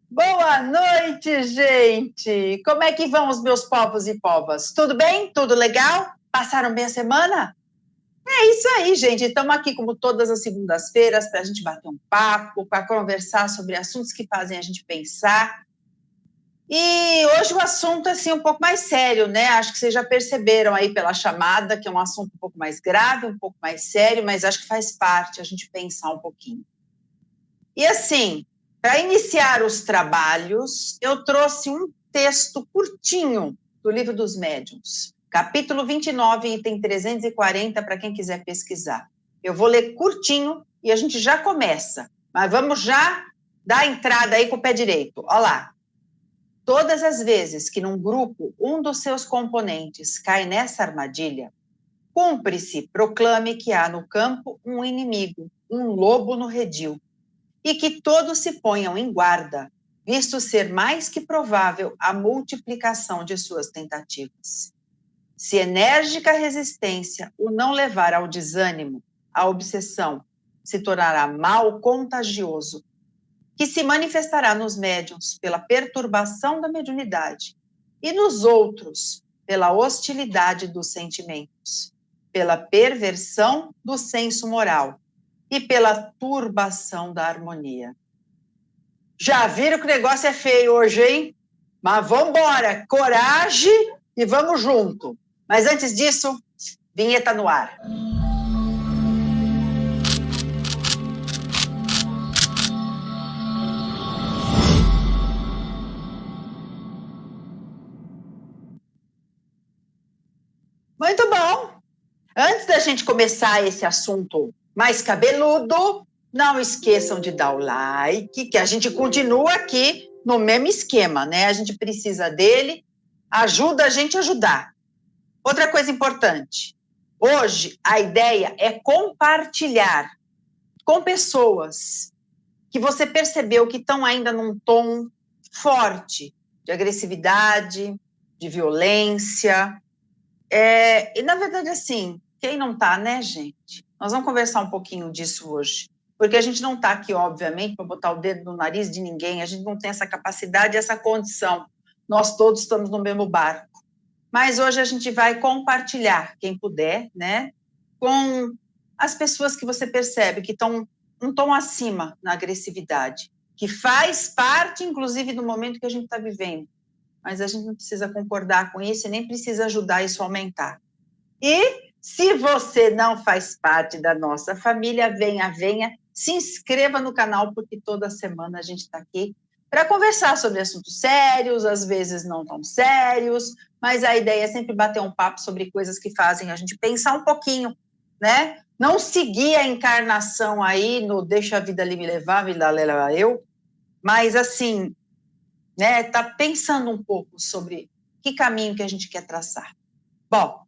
Boa noite, gente! Como é que vão os meus povos e povas? Tudo bem? Tudo legal? Passaram bem a semana? É isso aí, gente. Estamos aqui, como todas as segundas-feiras, para a gente bater um papo, para conversar sobre assuntos que fazem a gente pensar. E hoje o assunto é assim, um pouco mais sério, né? Acho que vocês já perceberam aí pela chamada que é um assunto um pouco mais grave, um pouco mais sério, mas acho que faz parte a gente pensar um pouquinho. E assim, para iniciar os trabalhos, eu trouxe um texto curtinho do Livro dos Médiuns, capítulo 29, item 340, para quem quiser pesquisar. Eu vou ler curtinho e a gente já começa, mas vamos já dar a entrada aí com o pé direito. Olha lá. Todas as vezes que num grupo um dos seus componentes cai nessa armadilha, cúmplice proclame que há no campo um inimigo, um lobo no redil, e que todos se ponham em guarda, visto ser mais que provável a multiplicação de suas tentativas. Se enérgica resistência o não levar ao desânimo, à obsessão, se tornará mal contagioso, que se manifestará nos médiuns pela perturbação da mediunidade e nos outros pela hostilidade dos sentimentos, pela perversão do senso moral e pela turbação da harmonia. Já viram que o negócio é feio hoje, hein? Mas vamos embora, coragem e vamos junto. Mas antes disso, vinheta no ar. Muito bom. Antes da gente começar esse assunto mais cabeludo, não esqueçam de dar o like, que a gente continua aqui no mesmo esquema, né? A gente precisa dele, ajuda a gente a ajudar. Outra coisa importante, hoje a ideia é compartilhar com pessoas que você percebeu que estão ainda num tom forte de agressividade, de violência. E, na verdade, assim, quem não está, né, gente? Nós vamos conversar um pouquinho disso hoje. Porque a gente não está aqui, obviamente, para botar o dedo no nariz de ninguém, a gente não tem essa capacidade, essa condição. Nós todos estamos no mesmo barco. Mas hoje a gente vai compartilhar, quem puder, né, com as pessoas que você percebe que estão um tom acima na agressividade, que faz parte, inclusive, do momento que a gente está vivendo. Mas a gente não precisa concordar com isso e nem precisa ajudar isso a aumentar. E se você não faz parte da nossa família, venha, se inscreva no canal, porque toda semana a gente está aqui para conversar sobre assuntos sérios, às vezes não tão sérios, mas a ideia é sempre bater um papo sobre coisas que fazem a gente pensar um pouquinho, né? Não seguir a encarnação aí no deixa a vida ali me levar, me levar eu, mas assim, né? Tá pensando um pouco sobre que caminho que a gente quer traçar. Bom,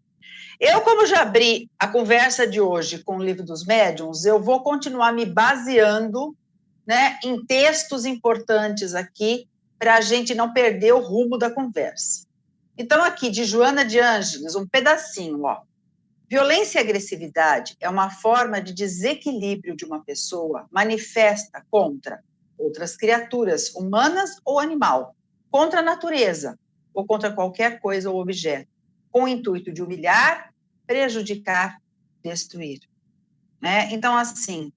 eu, como já abri a conversa de hoje com o Livro dos Médiuns, eu vou continuar me baseando, né, em textos importantes aqui, para a gente não perder o rumo da conversa. Então, aqui, de Joana de Ângeles, um pedacinho, ó. Violência e agressividade é uma forma de desequilíbrio de uma pessoa manifesta contra outras criaturas, humanas ou animal, contra a natureza, ou contra qualquer coisa ou objeto, com o intuito de humilhar, prejudicar, destruir. Né? Então, assim,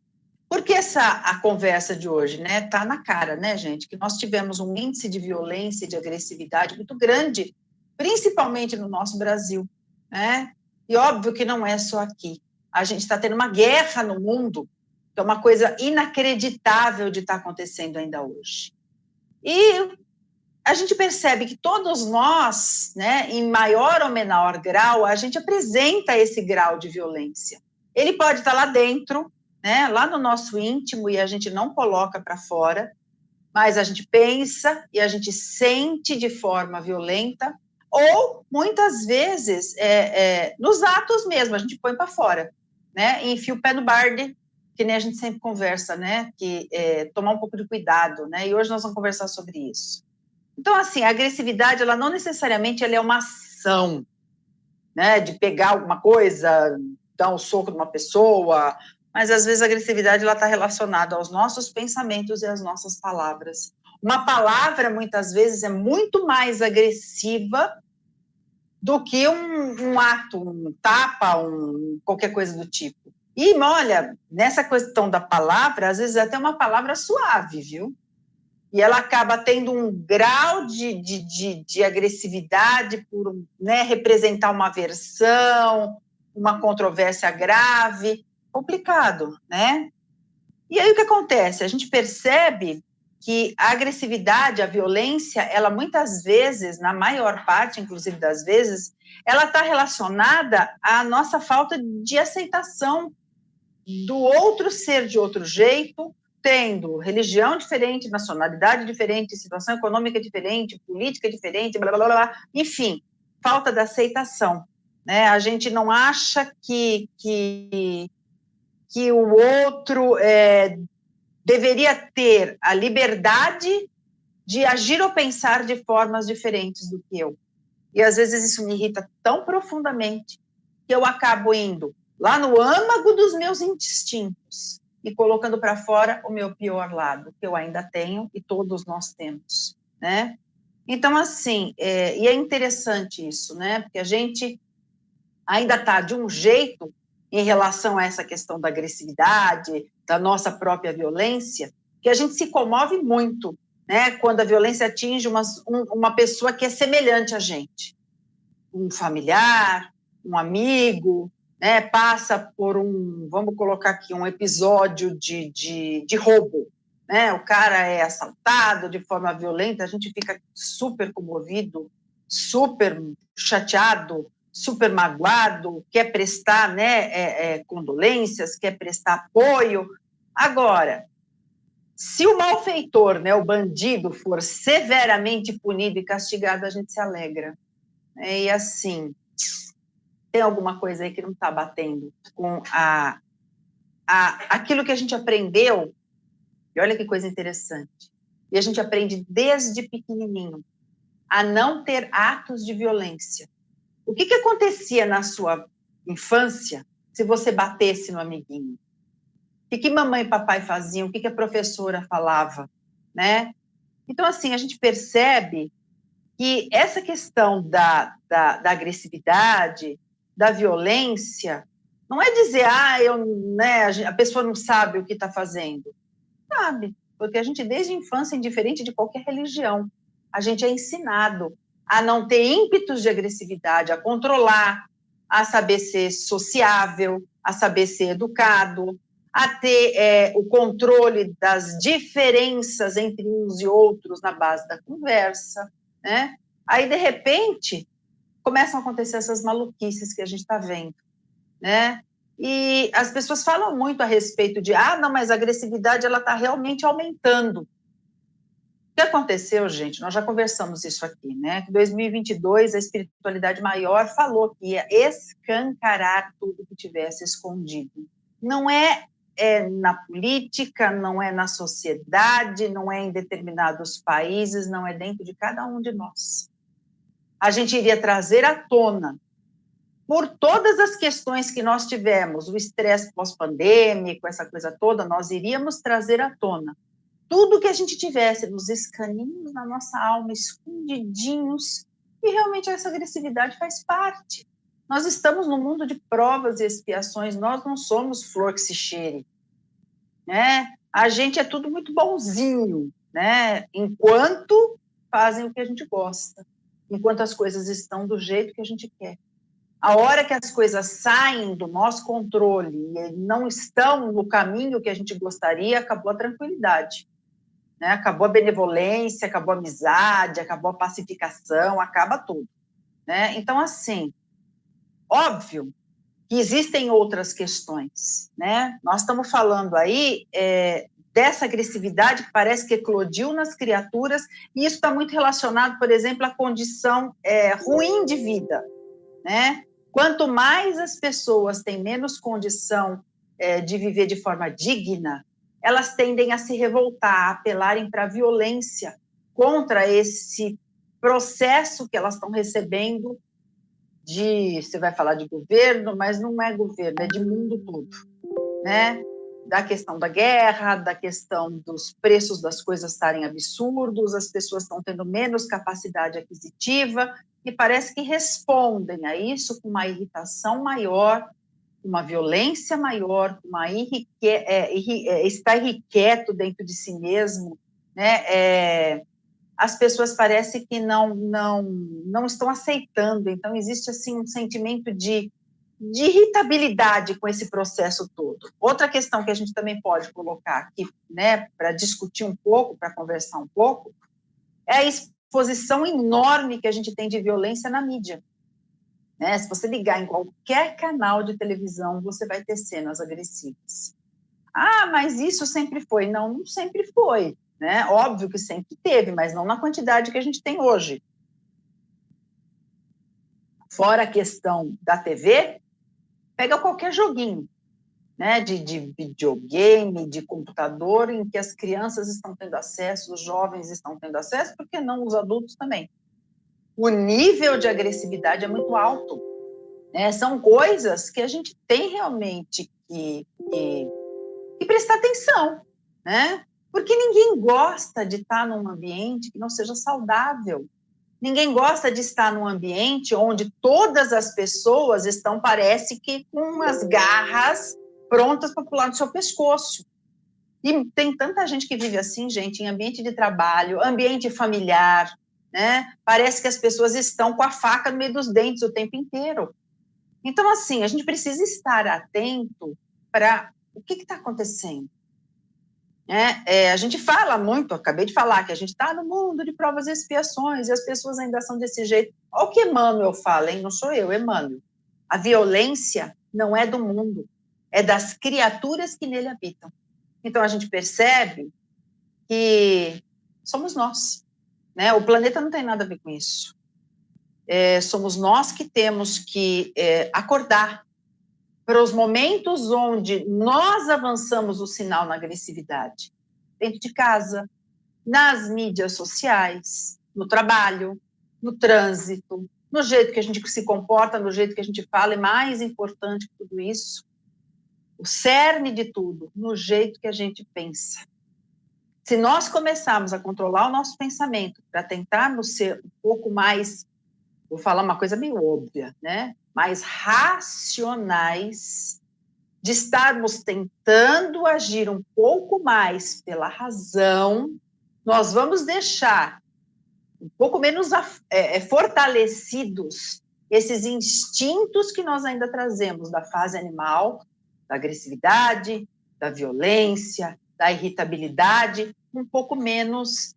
por que a conversa de hoje, né? Tá na cara, né, gente? Que nós tivemos um índice de violência e de agressividade muito grande, principalmente no nosso Brasil, né? E óbvio que não é só aqui. A gente está tendo uma guerra no mundo, que é uma coisa inacreditável de estar acontecendo ainda hoje. E a gente percebe que todos nós, né, em maior ou menor grau, a gente apresenta esse grau de violência. Ele pode estar lá dentro, né, lá no nosso íntimo, e a gente não coloca para fora, mas a gente pensa e a gente sente de forma violenta, ou muitas vezes nos atos mesmo, a gente põe para fora, né, e enfia o pé no barde, que nem a gente sempre conversa, né, que tomar um pouco de cuidado, né, e hoje nós vamos conversar sobre isso. Então, assim, a agressividade, ela não necessariamente ela é uma ação, né, de pegar alguma coisa, dar um soco numa pessoa, mas às vezes a agressividade ela está relacionada aos nossos pensamentos e às nossas palavras, Uma palavra, muitas vezes, é muito mais agressiva do que um ato, um tapa, qualquer coisa do tipo. E, olha, nessa questão da palavra, às vezes até uma palavra suave, viu? E ela acaba tendo um grau de agressividade por, né, representar uma aversão, uma controvérsia grave, complicado, né? E aí o que acontece? A gente percebe que a agressividade, a violência, ela muitas vezes, na maior parte, inclusive das vezes, ela está relacionada à nossa falta de aceitação do outro ser de outro jeito, tendo religião diferente, nacionalidade diferente, situação econômica diferente, política diferente, blá, blá, blá, enfim, falta de aceitação, né? A gente não acha que o outro deveria ter a liberdade de agir ou pensar de formas diferentes do que eu. E às vezes isso me irrita tão profundamente que eu acabo indo lá no âmago dos meus instintos e colocando para fora o meu pior lado, que eu ainda tenho e todos nós temos, né? Então, assim, e é interessante isso, né? Porque a gente ainda está de um jeito em relação a essa questão da agressividade, da nossa própria violência, que a gente se comove muito, né? Quando a violência atinge uma pessoa que é semelhante a gente, um familiar, um amigo, né? Passa por vamos colocar aqui, um episódio de roubo, né? O cara é assaltado de forma violenta, a gente fica super comovido, super chateado, super magoado, quer prestar, né, condolências, quer prestar apoio. Agora, se o malfeitor, né, o bandido, for severamente punido e castigado, a gente se alegra. E assim, tem alguma coisa aí que não está batendo com aquilo que a gente aprendeu, e olha que coisa interessante, e a gente aprende desde pequenininho, a não ter atos de violência. O que acontecia na sua infância se você batesse no amiguinho? O que mamãe e papai faziam? O que a professora falava? Né? Então, assim, a gente percebe que essa questão da agressividade, da violência, não é dizer, né, a pessoa não sabe o que está fazendo. Sabe, porque a gente, desde a infância, indiferente de qualquer religião, a gente é ensinado a não ter ímpetos de agressividade, a controlar, a saber ser sociável, a saber ser educado, a ter o controle das diferenças entre uns e outros na base da conversa, né? Aí, de repente, começam a acontecer essas maluquices que a gente está vendo, né? E as pessoas falam muito a respeito de, não, mas a agressividade ela está realmente aumentando. O que aconteceu, gente? Nós já conversamos isso aqui, né? Que em 2022 a espiritualidade maior falou que ia escancarar tudo que tivesse escondido. Não é na política, não é na sociedade, não é em determinados países, não é dentro de cada um de nós. A gente iria trazer à tona, por todas as questões que nós tivemos, o estresse pós-pandêmico, essa coisa toda, nós iríamos trazer à tona tudo que a gente tivesse nos escaninhos na nossa alma, escondidinhos, e realmente essa agressividade faz parte. Nós estamos no mundo de provas e expiações, nós não somos flor que se cheire, né? A gente é tudo muito bonzinho, né? Enquanto fazem o que a gente gosta, enquanto as coisas estão do jeito que a gente quer. A hora que as coisas saem do nosso controle e não estão no caminho que a gente gostaria, acabou a tranquilidade, né? Acabou a benevolência, acabou a amizade, acabou a pacificação, acaba tudo, né? Então, assim, óbvio que existem outras questões, né? Nós estamos falando aí dessa agressividade que parece que eclodiu nas criaturas, e isso está muito relacionado, por exemplo, à condição ruim de vida, né? Quanto mais as pessoas têm menos condição de viver de forma digna, elas tendem a se revoltar, a apelarem para a violência contra esse processo que elas estão recebendo você vai falar de governo, mas não é governo, é de mundo todo, né? da questão da guerra, da questão dos preços das coisas estarem absurdos, as pessoas estão tendo menos capacidade aquisitiva, e parece que respondem a isso com uma irritação maior, uma violência maior, estar irrequieto dentro de si mesmo, né? As pessoas parece que não estão aceitando, então existe assim um sentimento de irritabilidade com esse processo todo. Outra questão que a gente também pode colocar aqui, né, para discutir um pouco, para conversar um pouco, é a exposição enorme que a gente tem de violência na mídia. Né? Se você ligar em qualquer canal de televisão, você vai ter cenas agressivas. Ah, mas isso sempre foi. Não, não sempre foi. Né? Óbvio que sempre teve, mas não na quantidade que a gente tem hoje. Fora a questão da TV, pega qualquer joguinho, né, de videogame, de computador, em que as crianças estão tendo acesso, os jovens estão tendo acesso, por que não os adultos também? O nível de agressividade é muito alto. Né? São coisas que a gente tem realmente que prestar atenção, né? Porque ninguém gosta de estar num ambiente que não seja saudável. Ninguém gosta de estar num ambiente onde todas as pessoas estão, parece que, com umas garras prontas para pular no seu pescoço. E tem tanta gente que vive assim, gente, em ambiente de trabalho, ambiente familiar, né? Parece que as pessoas estão com a faca no meio dos dentes o tempo inteiro. Então, assim, a gente precisa estar atento para o que está acontecendo. A gente fala muito, acabei de falar, que a gente está no mundo de provas e expiações, e as pessoas ainda são desse jeito. Olha o que Emmanuel fala, hein? Não sou eu, Emmanuel. A violência não é do mundo, é das criaturas que nele habitam. Então, a gente percebe que somos nós, né? O planeta não tem nada a ver com isso. Somos nós que temos que acordar para os momentos onde nós avançamos o sinal na agressividade. Dentro de casa, nas mídias sociais, no trabalho, no trânsito, no jeito que a gente se comporta, no jeito que a gente fala, é mais importante que tudo isso, o cerne de tudo, no jeito que a gente pensa. Se nós começarmos a controlar o nosso pensamento para tentarmos ser um pouco mais, vou falar uma coisa meio óbvia, né? Mais racionais, de estarmos tentando agir um pouco mais pela razão, nós vamos deixar um pouco menos fortalecidos esses instintos que nós ainda trazemos da fase animal, da agressividade, da violência, da irritabilidade, um pouco menos,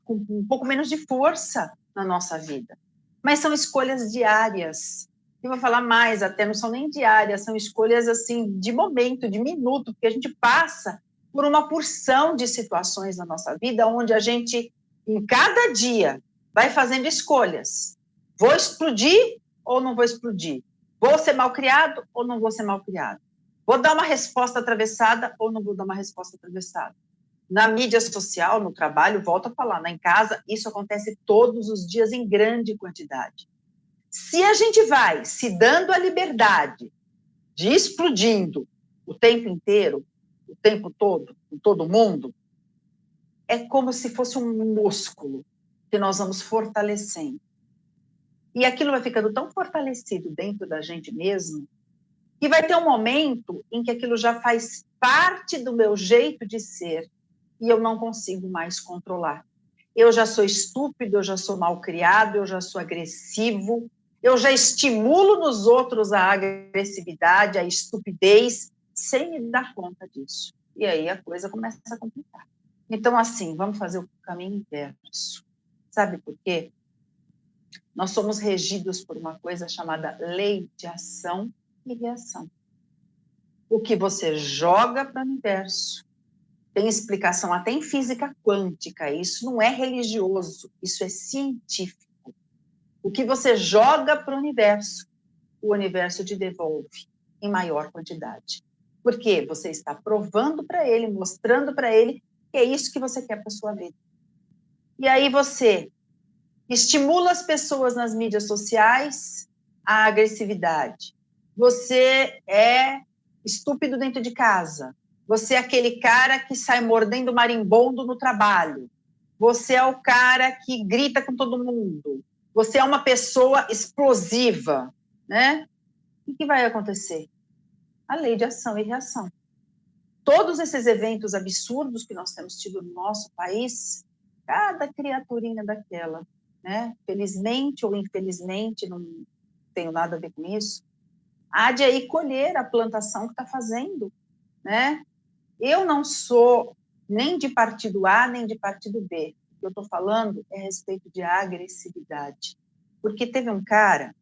com um pouco menos de força na nossa vida. Mas são escolhas diárias. Eu vou falar mais, até não são nem diárias, são escolhas assim de momento, de minuto, porque a gente passa por uma porção de situações na nossa vida onde a gente, em cada dia, vai fazendo escolhas. Vou explodir ou não vou explodir? Vou ser mal criado ou não vou ser mal criado? Vou dar uma resposta atravessada ou não vou dar uma resposta atravessada? Na mídia social, no trabalho, volto a falar, em casa, isso acontece todos os dias em grande quantidade. Se a gente vai se dando a liberdade de ir explodindo o tempo inteiro, o tempo todo, com todo mundo, é como se fosse um músculo que nós vamos fortalecendo. E aquilo vai ficando tão fortalecido dentro da gente mesmo, que vai ter um momento em que aquilo já faz parte do meu jeito de ser e eu não consigo mais controlar. Eu já sou estúpido, eu já sou mal criado, eu já sou agressivo, eu já estimulo nos outros a agressividade, a estupidez, sem me dar conta disso. E aí a coisa começa a complicar. Então, assim, vamos fazer o caminho inverso. Sabe por quê? Nós somos regidos por uma coisa chamada lei de ação e reação. O que você joga para o universo tem explicação até em física quântica, isso não é religioso, isso é científico. O que você joga para o universo te devolve em maior quantidade. Porque você está provando para ele, mostrando para ele que é isso que você quer para a sua vida. E aí você estimula as pessoas nas mídias sociais à agressividade. Você é estúpido dentro de casa. Você é aquele cara que sai mordendo marimbondo no trabalho. Você é o cara que grita com todo mundo. Você é uma pessoa explosiva, né? O que vai acontecer? A lei de ação e reação. Todos esses eventos absurdos que nós temos tido no nosso país, cada criaturinha daquela, né? Felizmente ou infelizmente, não tenho nada a ver com isso, há de aí colher a plantação que está fazendo, né? Eu não sou nem de partido A, nem de partido B. O que eu estou falando é a respeito de agressividade. Porque teve um cara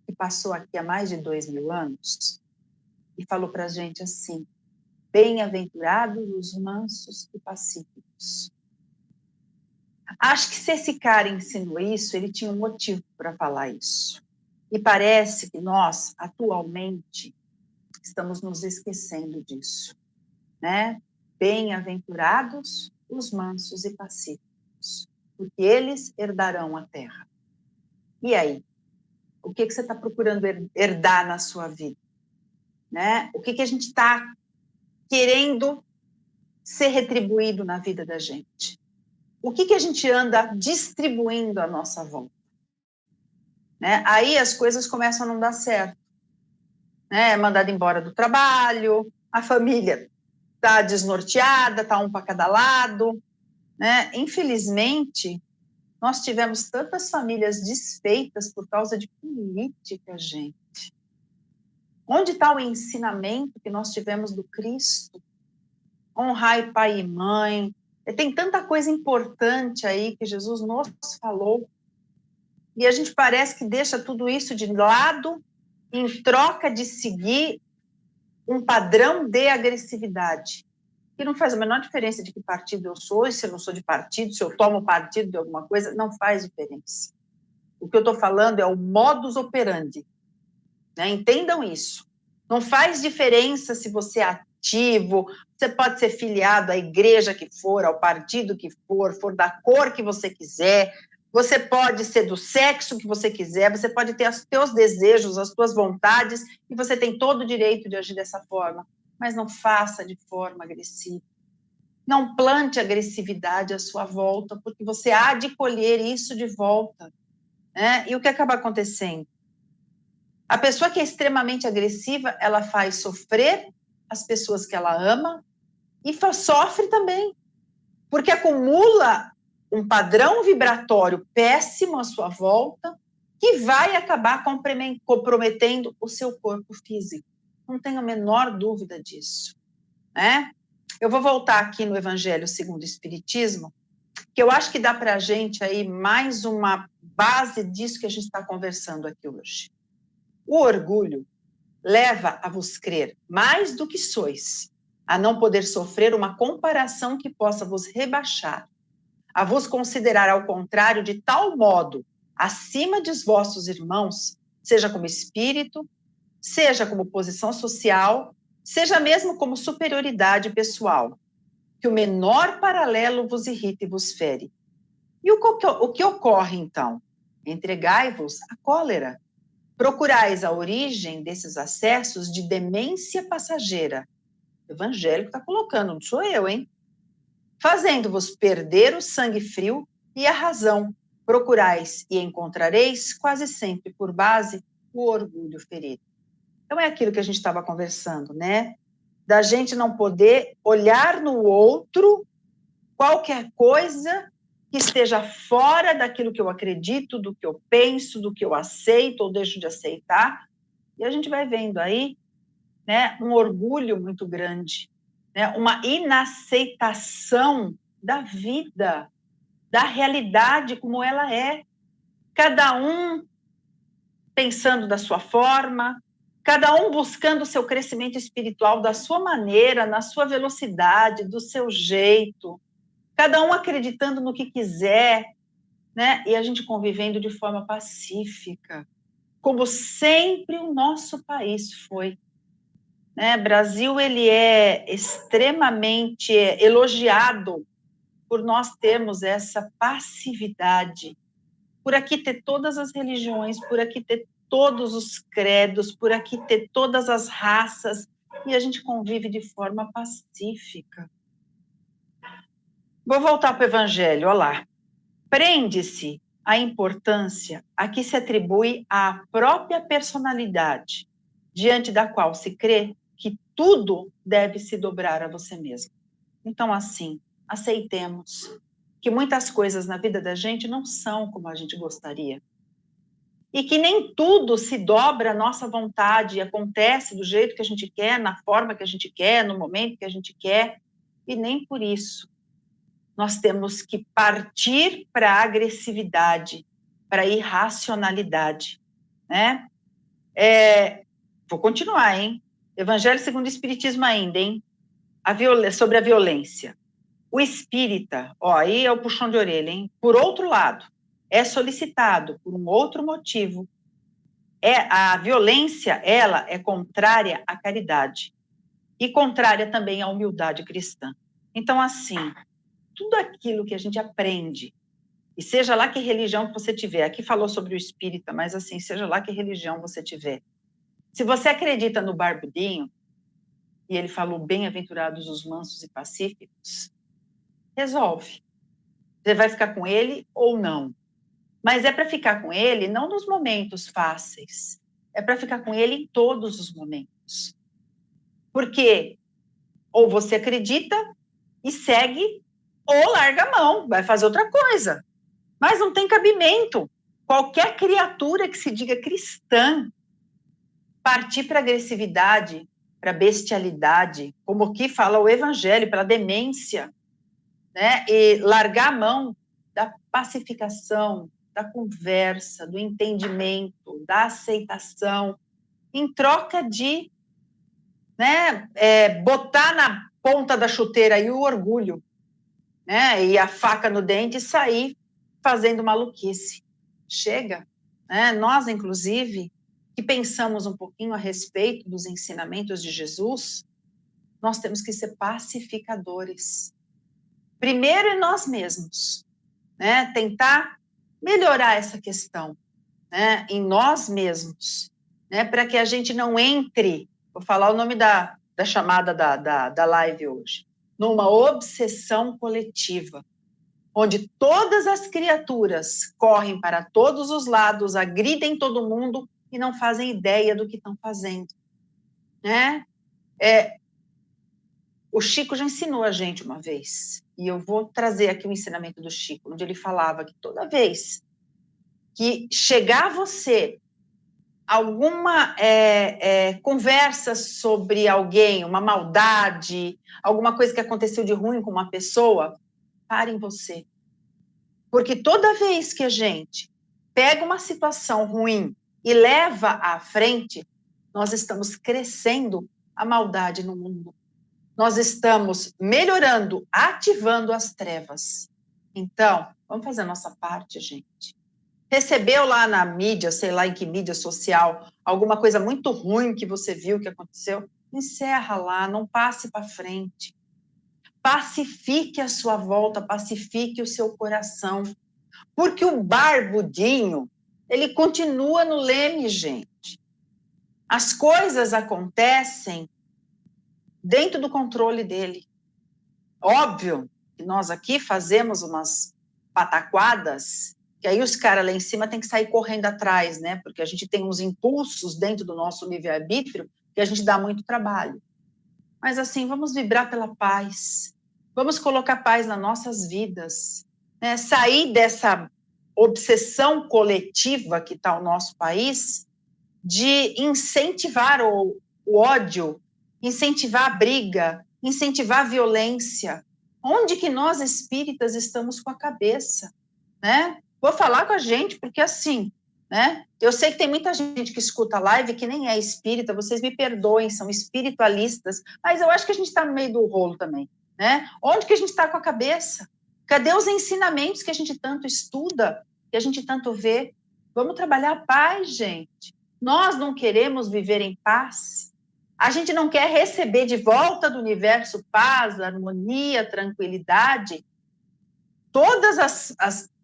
que passou aqui há mais de 2.000 anos e falou para a gente assim: bem-aventurados os mansos e pacíficos. Acho que se esse cara ensinou isso, ele tinha um motivo para falar isso. E parece que nós, atualmente, estamos nos esquecendo disso, né? Bem-aventurados os mansos e pacíficos, porque eles herdarão a terra. E aí? O que você está procurando herdar na sua vida? Né? O que a gente está querendo ser retribuído na vida da gente? O que a gente anda distribuindo à nossa volta? Né? Aí as coisas começam a não dar certo. Né? Mandado embora do trabalho, a família está desnorteada, está um para cada lado. Né? Infelizmente, nós tivemos tantas famílias desfeitas por causa de política, gente. Onde está o ensinamento que nós tivemos do Cristo? Honrai pai e mãe. Tem tanta coisa importante aí que Jesus nos falou. E a gente parece que deixa tudo isso de lado em troca de seguir um padrão de agressividade, que não faz a menor diferença de que partido eu sou, se eu não sou de partido, se eu tomo partido de alguma coisa, não faz diferença. O que eu estou falando é o modus operandi. Né? Entendam isso. Não faz diferença se você é ativo, você pode ser filiado à igreja que for, ao partido que for da cor que você quiser, você pode ser do sexo que você quiser, você pode ter os teus desejos, as tuas vontades, e você tem todo o direito de agir dessa forma, mas não faça de forma agressiva. Não plante agressividade à sua volta, porque você há de colher isso de volta. Né? E o que acaba acontecendo? A pessoa que é extremamente agressiva, ela faz sofrer as pessoas que ela ama e sofre também, porque acumula um padrão vibratório péssimo à sua volta que vai acabar comprometendo o seu corpo físico. Não tenho a menor dúvida disso. Né? Eu vou voltar aqui no Evangelho segundo o Espiritismo, que eu acho que dá para a gente aí mais uma base disso que a gente está conversando aqui hoje. O orgulho leva a vos crer mais do que sois, a não poder sofrer uma comparação que possa vos rebaixar, a vos considerar ao contrário de tal modo acima de vossos irmãos, seja como espírito, seja como posição social, seja mesmo como superioridade pessoal, que o menor paralelo vos irrita e vos fere. E o que ocorre, então? Entregai-vos à cólera. Procurais a origem desses acessos de demência passageira. O evangélico está colocando, não sou eu, hein? Fazendo-vos perder o sangue frio e a razão. Procurais e encontrareis, quase sempre por base, o orgulho ferido. Então, é aquilo que a gente estava conversando, né? Da gente não poder olhar no outro qualquer coisa que esteja fora daquilo que eu acredito, do que eu penso, do que eu aceito ou deixo de aceitar. E a gente vai vendo aí, né, um orgulho muito grande, né, uma inaceitação da vida, da realidade como ela é. Cada um pensando da sua forma, cada um buscando o seu crescimento espiritual da sua maneira, na sua velocidade, do seu jeito, cada um acreditando no que quiser, né? E a gente convivendo de forma pacífica, como sempre o nosso país foi. Né? Brasil, ele é extremamente elogiado por nós termos essa passividade, por aqui ter todas as religiões, por aqui ter todos os credos, por aqui ter todas as raças, e a gente convive de forma pacífica. Vou voltar para o Evangelho, olha lá. Prende-se a importância a que se atribui à própria personalidade, diante da qual se crê que tudo deve se dobrar a você mesmo. Então, assim, aceitemos que muitas coisas na vida da gente não são como a gente gostaria. E que nem tudo se dobra à nossa vontade, acontece do jeito que a gente quer, na forma que a gente quer, no momento que a gente quer, e nem por isso nós temos que partir para a agressividade, para a irracionalidade, né? Vou continuar, hein? Evangelho segundo o Espiritismo ainda, hein? Sobre a violência. O espírita, ó, aí é o puxão de orelha, hein? Por outro lado, é solicitado por um outro motivo. A violência, ela é contrária à caridade e contrária também à humildade cristã. Então, assim, tudo aquilo que a gente aprende, e seja lá que religião que você tiver, aqui falou sobre o espírita, mas assim, seja lá que religião você tiver, se você acredita no Barbudinho, e ele falou bem-aventurados os mansos e pacíficos, resolve. Você vai ficar com ele ou não. Mas é para ficar com ele não nos momentos fáceis, é para ficar com ele em todos os momentos. Porque ou você acredita e segue, ou larga a mão, vai fazer outra coisa. Mas não tem cabimento. Qualquer criatura que se diga cristã partir para agressividade, para bestialidade, como aqui fala o Evangelho, para demência, né? E largar a mão da pacificação, da conversa, do entendimento, da aceitação, em troca de, né, botar na ponta da chuteira aí o orgulho, né, e a faca no dente e sair fazendo maluquice. Chega, né? Nós, inclusive, que pensamos um pouquinho a respeito dos ensinamentos de Jesus, nós temos que ser pacificadores. Primeiro em nós mesmos, né? Tentar melhorar essa questão, né? Em nós mesmos, né? Para que a gente não entre, vou falar o nome da chamada da live hoje, numa obsessão coletiva, onde todas as criaturas correm para todos os lados, agridem todo mundo e não fazem ideia do que estão fazendo, né? O Chico já ensinou a gente uma vez, e eu vou trazer aqui o ensinamento do Chico, onde ele falava que toda vez que chegar a você alguma conversa sobre alguém, uma maldade, alguma coisa que aconteceu de ruim com uma pessoa, pare em você. Porque toda vez que a gente pega uma situação ruim e leva à frente, nós estamos crescendo a maldade no mundo. Nós estamos melhorando, ativando as trevas. Então, vamos fazer a nossa parte, gente. Recebeu lá na mídia, sei lá em que mídia social, alguma coisa muito ruim que você viu que aconteceu? Encerra lá, não passe para frente. Pacifique a sua volta, pacifique o seu coração. Porque o Barbudinho, ele continua no leme, gente. As coisas acontecem dentro do controle dele. Óbvio que nós aqui fazemos umas pataquadas, que aí os caras lá em cima têm que sair correndo atrás, né? Porque a gente tem uns impulsos dentro do nosso livre-arbítrio que a gente dá muito trabalho. Mas assim, vamos vibrar pela paz. Vamos colocar paz nas nossas vidas, né? Sair dessa obsessão coletiva que está o nosso país de incentivar o ódio, incentivar a briga, incentivar a violência. Onde que nós espíritas estamos com a cabeça, né? Vou falar com a gente, porque assim, né? Eu sei que tem muita gente que escuta a live que nem é espírita, vocês me perdoem, são espiritualistas, mas eu acho que a gente está no meio do rolo também, né? Onde que a gente está com a cabeça? Cadê os ensinamentos que a gente tanto estuda, que a gente tanto vê? Vamos trabalhar a paz, gente. Nós não queremos viver em paz. A gente não quer receber de volta do universo paz, harmonia, tranquilidade, todas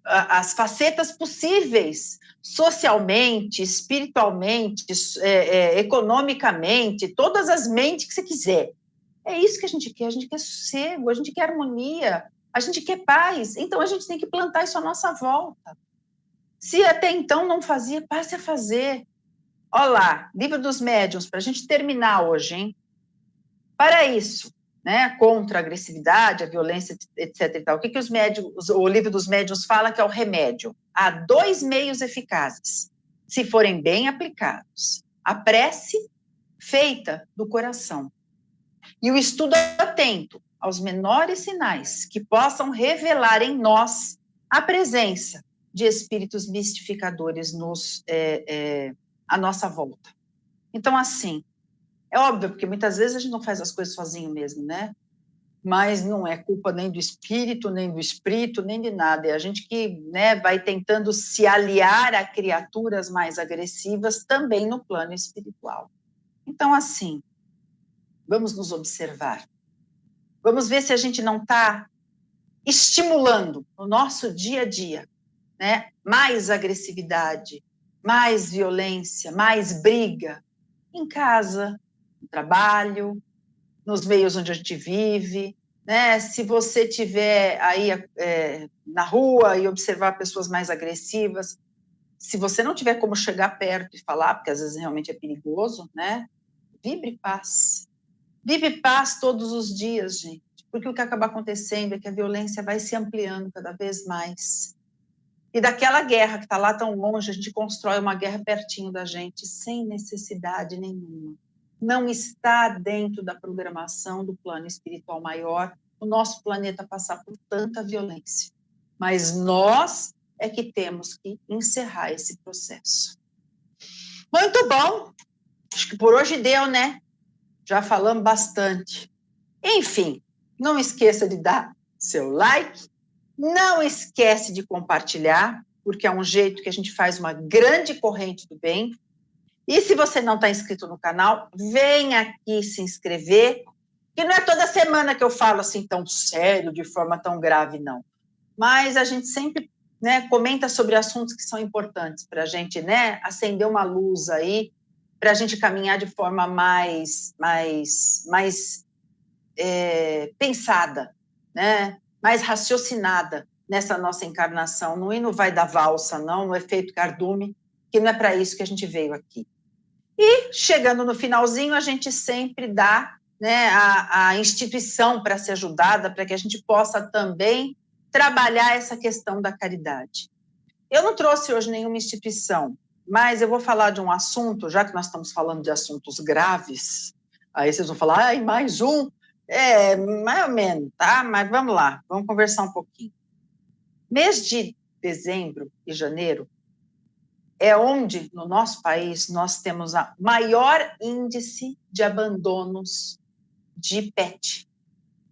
as facetas possíveis, socialmente, espiritualmente, economicamente, todas as mentes que você quiser. É isso que a gente quer sossego, a gente quer harmonia, a gente quer paz. Então, a gente tem que plantar isso à nossa volta. Se até então não fazia, passe a fazer. Olha lá, Livro dos Médiuns, para a gente terminar hoje, hein? Para isso, né, contra a agressividade, a violência, etc. E tal, o que os médiuns, o Livro dos Médiuns fala que é o remédio? Há 2 meios eficazes, se forem bem aplicados. A prece feita do coração e o estudo atento aos menores sinais que possam revelar em nós a presença de espíritos mistificadores à nossa volta. Então, assim, é óbvio, porque muitas vezes a gente não faz as coisas sozinho mesmo, né? Mas não é culpa nem do espírito, nem do espírito, nem de nada. É a gente que, né, vai tentando se aliar a criaturas mais agressivas também no plano espiritual. Então, assim, vamos nos observar. Vamos ver se a gente não está estimulando no nosso dia a dia, né, mais agressividade, mais violência, mais briga em casa, no trabalho, nos meios onde a gente vive, né? Se você tiver aí na rua e observar pessoas mais agressivas, se você não tiver como chegar perto e falar, porque às vezes realmente é perigoso, né? Vibre paz. Vive paz todos os dias, gente. Porque o que acaba acontecendo é que a violência vai se ampliando cada vez mais. E daquela guerra que está lá tão longe, a gente constrói uma guerra pertinho da gente, sem necessidade nenhuma. Não está dentro da programação do plano espiritual maior o nosso planeta passar por tanta violência. Mas nós é que temos que encerrar esse processo. Muito bom. Acho que por hoje deu, né? Já falamos bastante. Enfim, não esqueça de dar seu like, não esquece de compartilhar, porque é um jeito que a gente faz uma grande corrente do bem. E se você não está inscrito no canal, vem aqui se inscrever, que não é toda semana que eu falo assim tão sério, de forma tão grave, não. Mas a gente sempre, né, comenta sobre assuntos que são importantes para a gente, né, acender uma luz aí, para a gente caminhar de forma mais pensada, né, mais raciocinada nessa nossa encarnação. Não ir no vai da valsa, não, no efeito cardume, que não é para isso que a gente veio aqui. E, chegando no finalzinho, a gente sempre dá, né, a instituição para ser ajudada, para que a gente possa também trabalhar essa questão da caridade. Eu não trouxe hoje nenhuma instituição, mas eu vou falar de um assunto, já que nós estamos falando de assuntos graves, aí vocês vão falar, ai, mais um, mais ou menos, tá? Mas vamos lá, vamos conversar um pouquinho. Mês de dezembro e janeiro é onde, no nosso país, nós temos o maior índice de abandonos de pet.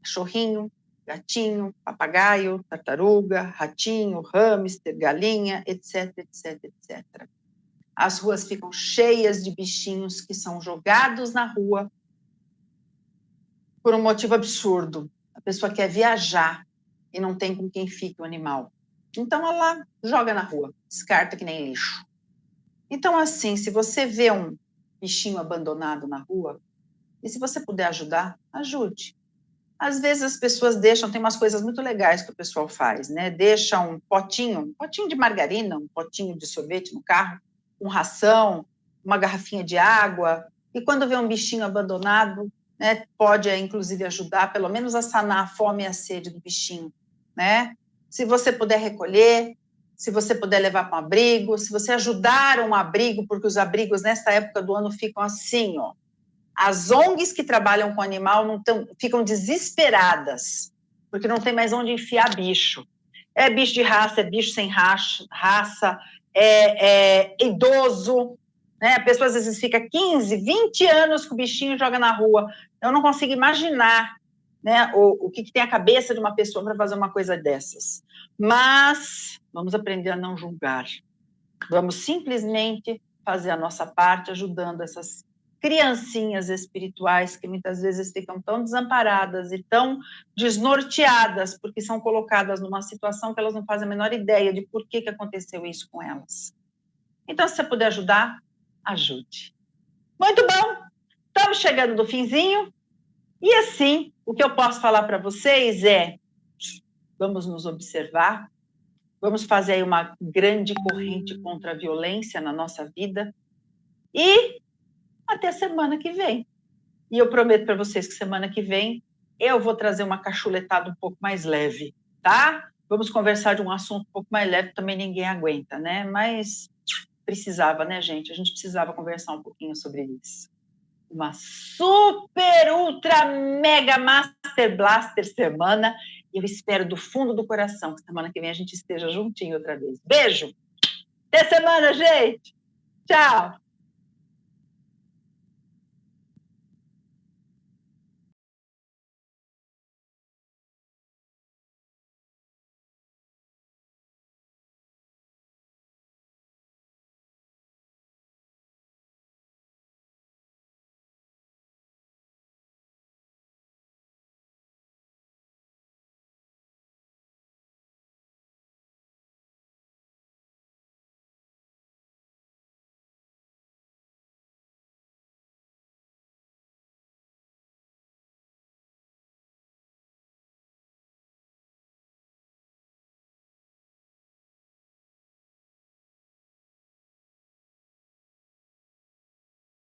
Cachorrinho, gatinho, papagaio, tartaruga, ratinho, hamster, galinha, etc, etc, etc. As ruas ficam cheias de bichinhos que são jogados na rua por um motivo absurdo. A pessoa quer viajar e não tem com quem fique o animal. Então, ela joga na rua, descarta que nem lixo. Então, assim, se você vê um bichinho abandonado na rua, e se você puder ajudar, ajude. Às vezes as pessoas deixam, tem umas coisas muito legais que o pessoal faz, né? Deixa um potinho de margarina, um potinho de sorvete no carro, com ração, uma garrafinha de água, e quando vê um bichinho abandonado, né, pode, inclusive, ajudar, pelo menos a sanar a fome e a sede do bichinho, né? Se você puder recolher, se você puder levar para um abrigo, se você ajudar um abrigo, porque os abrigos nessa época do ano ficam assim, ó. As ONGs que trabalham com animal ficam desesperadas, porque não tem mais onde enfiar bicho. É bicho de raça, é bicho sem raça, é idoso, né? A pessoa às vezes fica 15, 20 anos com o bichinho e joga na rua. Eu não consigo imaginar, né, o que tem a cabeça de uma pessoa para fazer uma coisa dessas. Mas vamos aprender a não julgar. Vamos simplesmente fazer a nossa parte ajudando essas criancinhas espirituais que muitas vezes ficam tão desamparadas e tão desnorteadas porque são colocadas numa situação que elas não fazem a menor ideia de por que aconteceu isso com elas. Então, se você puder ajudar, ajude. Muito bom! Estamos chegando no finzinho. E assim, o que eu posso falar para vocês é: vamos nos observar, vamos fazer aí uma grande corrente contra a violência na nossa vida e até semana que vem. E eu prometo para vocês que semana que vem eu vou trazer uma cachuletada um pouco mais leve, tá? Vamos conversar de um assunto um pouco mais leve, também ninguém aguenta, né? Mas precisava, né, gente? A gente precisava conversar um pouquinho sobre isso. Uma super, ultra, mega, master blaster semana. E eu espero do fundo do coração que semana que vem a gente esteja juntinho outra vez. Beijo! Até semana, gente! Tchau!